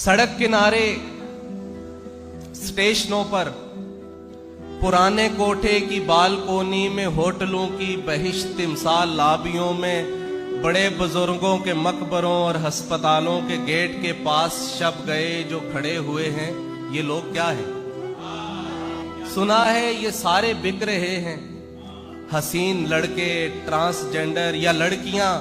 सड़क किनारे, स्टेशनों पर, पुराने कोठे की बालकोनी में, होटलों की बहिश्त तिमसाल लाबियों में, बड़े बुजुर्गों के मकबरों और अस्पतालों के गेट के पास शब गए जो खड़े हुए हैं, ये लोग क्या हैं? सुना है ये सारे बिक रहे हैं। हसीन लड़के, ट्रांसजेंडर या लड़कियां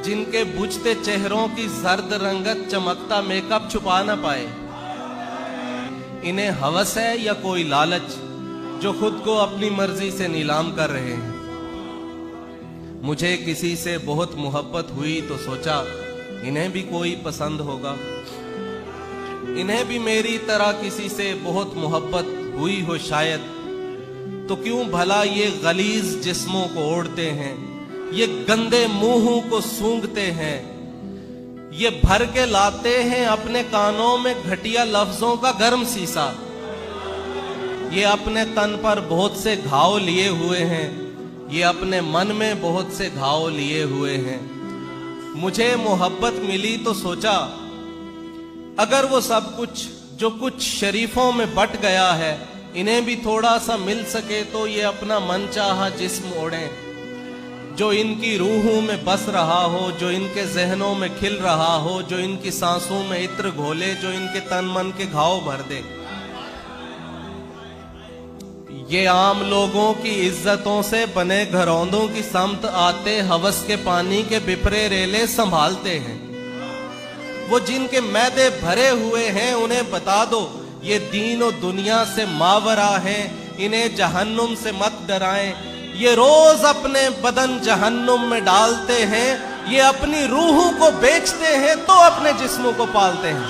जिनके बुझते चेहरों की जर्द रंगत चमकता मेकअप छुपा न पाए। इन्हें हवस है या कोई लालच जो खुद को अपनी मर्जी से नीलाम कर रहे हैं। मुझे किसी से बहुत मोहब्बत हुई तो सोचा इन्हें भी कोई पसंद होगा, इन्हें भी मेरी तरह किसी से बहुत मोहब्बत हुई हो शायद, तो क्यों भला ये गलीज जिस्मों को ओढ़ते हैं, ये गंदे मुंहों को सूंघते हैं, ये भर के लाते हैं अपने कानों में घटिया लफ्जों का गर्म शीशा, ये अपने तन पर बहुत से घाव लिए हुए हैं, ये अपने मन में बहुत से घाव लिए हुए हैं। मुझे मोहब्बत मिली तो सोचा अगर वो सब कुछ जो कुछ शरीफों में बट गया है इन्हें भी थोड़ा सा मिल सके तो ये अपना मनचाहा जिस्म ओढ़ें, जो इनकी रूहों में बस रहा हो, जो इनके जहनों में खिल रहा हो, जो इनकी सांसों में इत्र घोले, जो इनके तन मन के घाव भर दे। ये आम लोगों की इज्जतों से बने घरौंदों की समत आते हवस के पानी के बिफरे रेले संभालते हैं। वो जिनके मैदे भरे हुए हैं उन्हें बता दो ये दीन और दुनिया से मावरा है, इन्हें जहन्नुम से मत डराएं। ये रोज अपने बदन जहन्नुम में डालते हैं, ये अपनी रूहों को बेचते हैं तो अपने जिस्मों को पालते हैं।